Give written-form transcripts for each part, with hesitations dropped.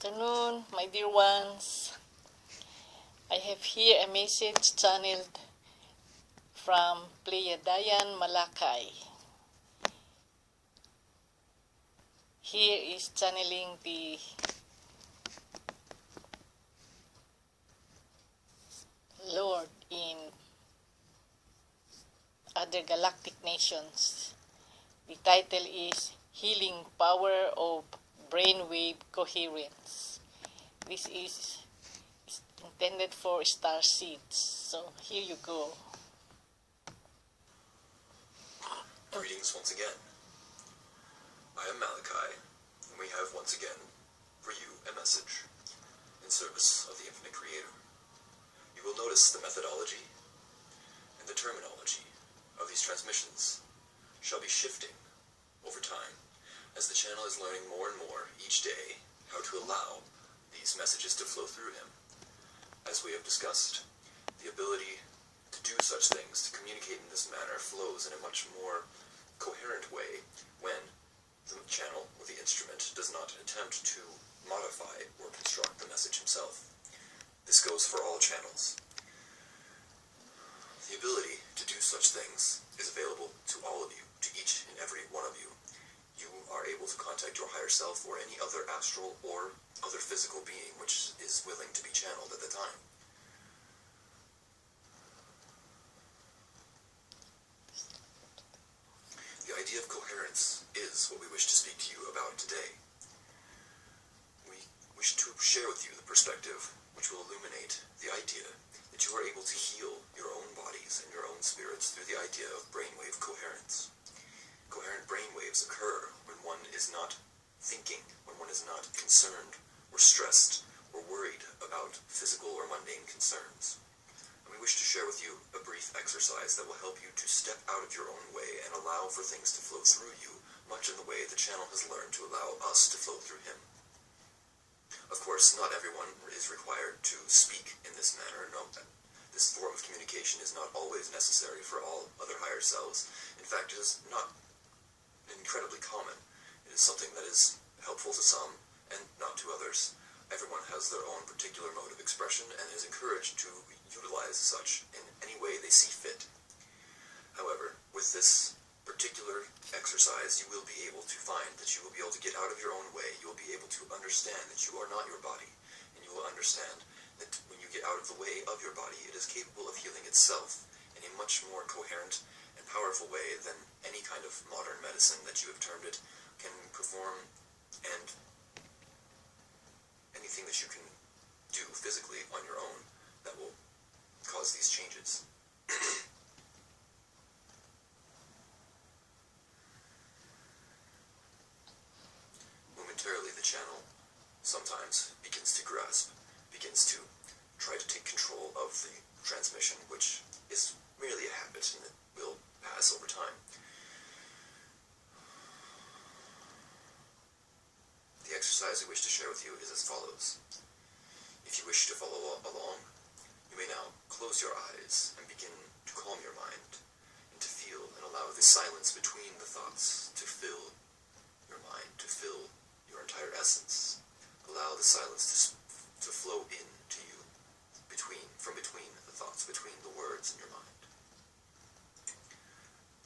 afternoon, my dear ones. I have here a message channeled from Pleiadian Malakai. Here is channeling the Lord in other galactic nations. The title is Healing Power of Brainwave Coherence. This is intended for starseeds. So here you go. Greetings once again. I am Malakai, and we have once again for you a message in service of the Infinite Creator. You will notice the methodology and the terminology of these transmissions shall be shifting over time as the channel is learning more and more each day how to allow these messages to flow through him. As we have discussed, the ability to do such things, to communicate in this manner, flows in a much more coherent way when the channel or the instrument does not attempt to modify or construct the message himself. This goes for all channels. The ability to do such things is available to all of you, to each and every one of you. You are able to contact your higher self or any other astral or other physical being which is willing to be channeled at the time. The idea of coherence is what we wish to speak to you about today. We wish to share with you the perspective which will illuminate the idea that you are able to heal your own bodies and your own spirits through the idea of brainwave coherence. Coherent brainwaves occur when one is not thinking, when one is not concerned or stressed or worried about physical or mundane concerns. And we wish to share with you a brief exercise that will help you to step out of your own way and allow for things to flow through you, much in the way the channel has learned to allow us to flow through him. Of course, not everyone is required to speak in this manner. No, this form of communication is not always necessary for all other higher selves. In fact, it is not incredibly common. It is something that is helpful to some and not to others. Everyone has their own particular mode of expression and is encouraged to utilize such in any way they see fit. However, with this particular exercise, you will be able to find that you will be able to get out of your own way. You will be able to understand that you are not your body, and you will understand that when you get out of the way of your body, it is capable of healing itself in a much more coherent and powerful way than any kind of modern medicine that you have termed it can perform, and anything that you can do physically on your own that will cause these changes. Momentarily, the channel sometimes begins to grasp, begins to try to take control of the transmission, which is merely a habit and it will pass over time. The exercise we wish to share with you is as follows. If you wish to follow along, you may now close your eyes and begin to calm your mind and to feel and allow the silence between the thoughts to fill your mind, to fill your entire essence. Allow the silence to flow into you, from between the thoughts, between the words in your mind.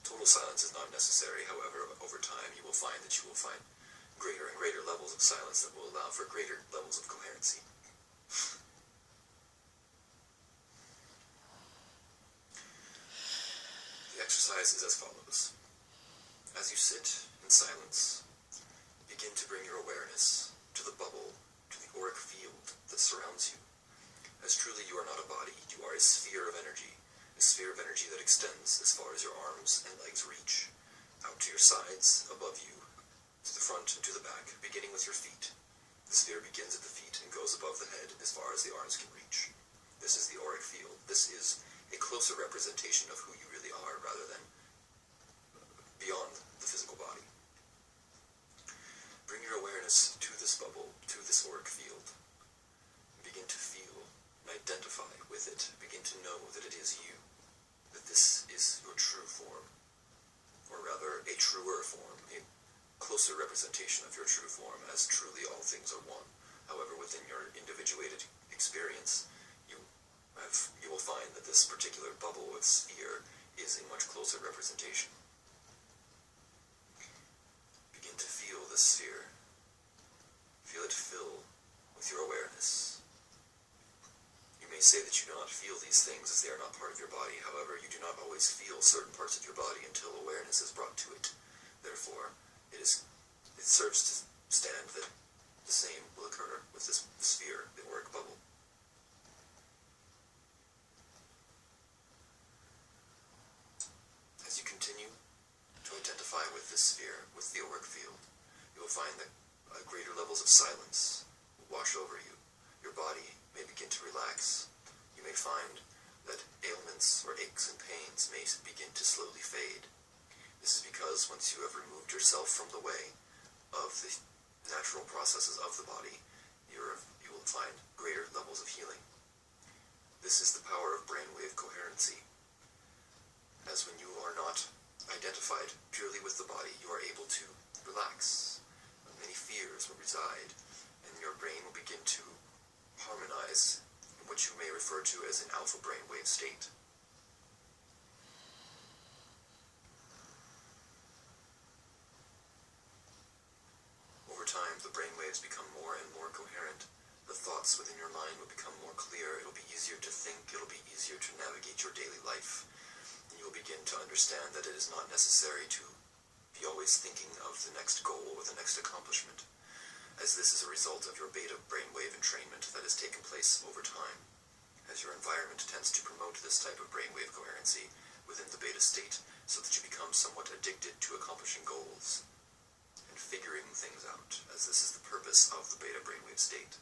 Total silence is not necessary, however, over time you will find that you will find greater and greater levels of silence that will allow for greater levels of coherency. The exercise is as follows. As you sit in silence, begin to bring your awareness to the bubble, to the auric field that surrounds you. As truly you are not a body, you are a sphere of energy that extends as far as your arms and legs reach, out to your sides, above you, to the front and to the back, beginning with your feet. The sphere begins at the feet and goes above the head as far as the arms can reach. This is the auric field. This is a closer representation of who you really are rather than beyond the physical body. Bring your awareness to this bubble, to this auric field. Begin to feel and identify with it. Begin to know that it is you, that this is your true form, or rather a truer form, a closer representation of your true form, as truly all things are one, However, within your individuated experience, you will find that this particular bubble or sphere is a much closer representation. Begin to feel this sphere. Feel it fill with your awareness. You may say that you do not feel these things as they are not part of your body. However, you do not always feel certain parts of your body until awareness is brought to it. Therefore, it serves to stand that the same will occur with this sphere, the auric bubble. As you continue to identify with this sphere, with the auric field, you will find that greater levels of silence will wash over you. Your body may begin to relax. You may find that ailments or aches and pains may begin to slowly fade. This is because once you have removed yourself from the way of the natural processes of the body, you will find greater levels of healing. This is the power of brainwave coherency. As when you are not identified purely with the body, you are able to relax. Many fears will reside, and your brain will begin to harmonize in what you may refer to as an alpha brainwave state. Over time, the brainwaves become more and more coherent. The thoughts within your mind will become more clear. It'll be easier to think. It'll be easier to navigate your daily life. And you'll begin to understand that it is not necessary to be always thinking of the next goal or the next accomplishment, as this is a result of your beta brainwave entrainment that has taken place over time, as your environment tends to promote this type of brainwave coherency within the beta state, so that you become somewhat addicted to accomplishing goals and figuring things out, as this is the purpose of the beta brainwave state.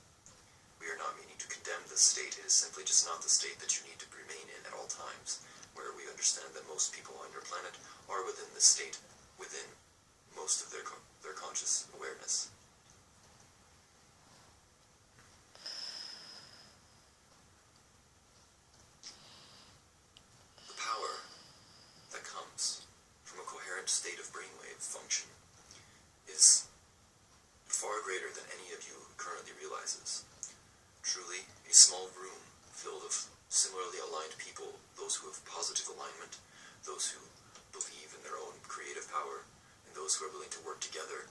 We are not meaning to condemn this state. It is simply just not the state that you need to remain in at all times, where we understand that most people on your planet are within this state, within most of their conscious awareness. The power that comes from a coherent state of brainwave function is far greater than any of you currently realizes. Truly, a small room filled of similarly aligned people, those who have positive alignment, those who believe in their own creative power, and those who are willing to work together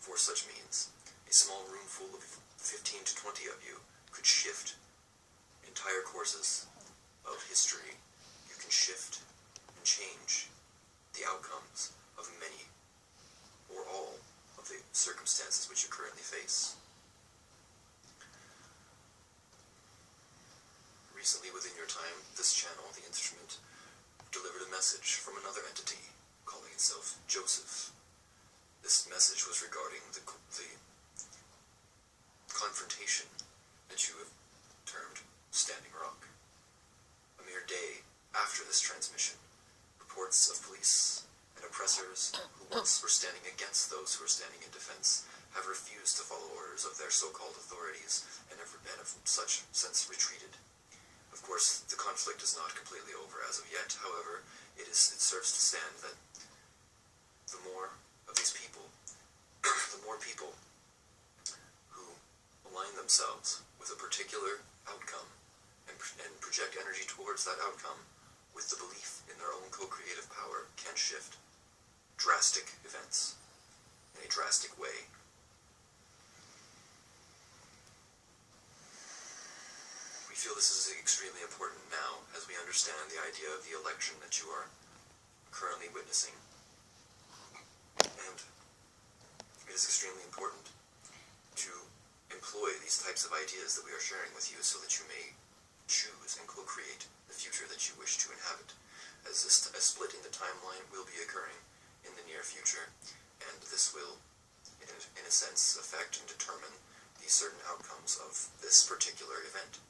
for such means. A small room full of 15 to 20 of you could shift entire courses of history. You can shift and change the outcomes of many or all of the circumstances which you currently face. Recently, within your time, this channel, the instrument, delivered a message from another entity calling itself Joseph. This message was regarding the confrontation that you have termed Standing Rock. A mere day after this transmission, reports of police and oppressors who once were standing against those who were standing in defense have refused to follow orders of their so-called authorities and have such since retreated. Of course, the conflict is not completely over as of yet. However, it serves to stand that the more of these people, the more people who align themselves with a particular outcome and project energy towards that outcome with the belief in their own co-creative power can shift drastic events in a drastic way. We feel this is extremely important now as we understand the idea of the election that you are currently witnessing. And it is extremely important to employ these types of ideas that we are sharing with you so that you may choose and co-create the future that you wish to inhabit, as a split in the timeline will be occurring in the near future, and this will, in a sense, affect and determine the certain outcomes of this particular event.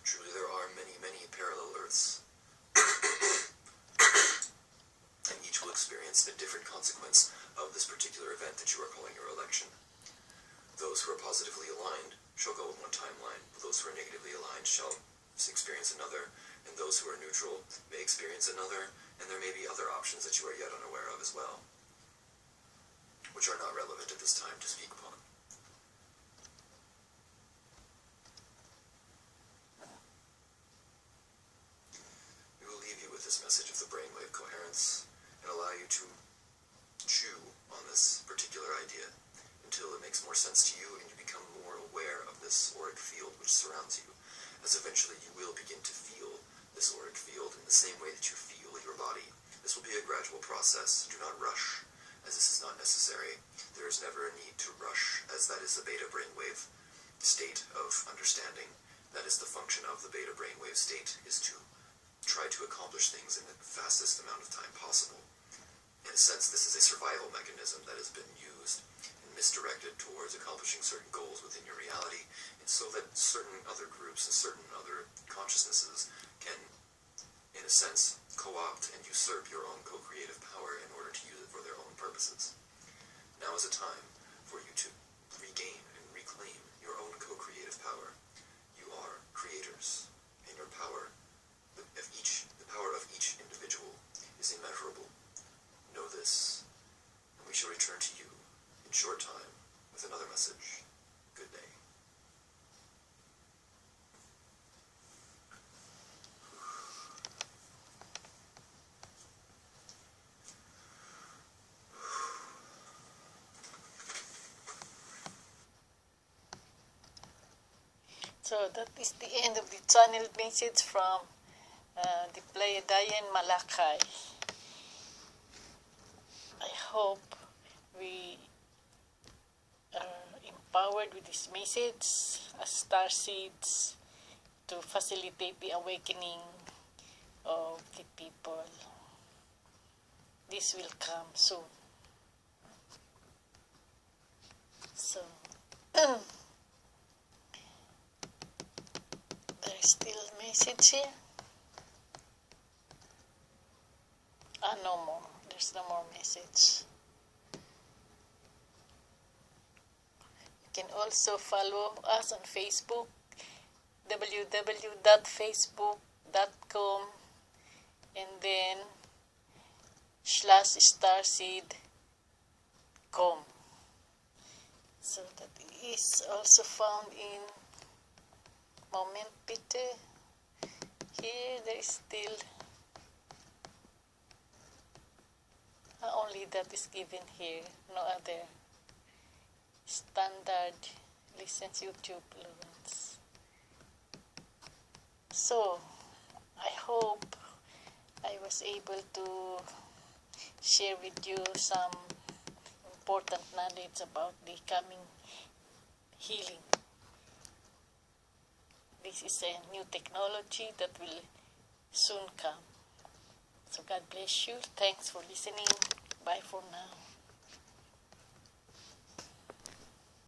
Truly, there are many, many parallel Earths, and each will experience a different consequence of this particular event that you are calling your election. Those who are positively aligned shall go in one timeline, but those who are negatively aligned shall experience another, and those who are neutral may experience another, and there may be other options that you are yet unaware of as well, which are not relevant at this time to speak upon. necessary. There is never a need to rush, as that is the beta brainwave state of understanding. That is the function of the beta brainwave state, is to try to accomplish things in the fastest amount of time possible. In a sense, this is a survival mechanism that has been used and misdirected towards accomplishing certain goals within your reality, and so that certain other groups and certain other consciousnesses can, in a sense, co-opt and usurp your own co-creative power in order to use it for their own purposes. Now is a time for you to regain and reclaim your own co-creative power. You are creators, and your power, the power of each individual, is immeasurable. Know this, and we shall return to you in short time with another message. Good day. So that is the end of the channel message from the Pleiadian Malakai. I hope we are empowered with this message as starseeds to facilitate the awakening of the people. This will come soon. So, there is still a message here. No more. There's no more message. You can also follow us on Facebook, www.facebook.com, and then /starseed.com. So that is also found in Moment Peter. Here there is still only that is given here, no other standard license YouTube loans. So I hope I was able to share with you some important knowledge about the coming healing. This is a new technology that will soon come. So God bless you. Thanks for listening. Bye for now.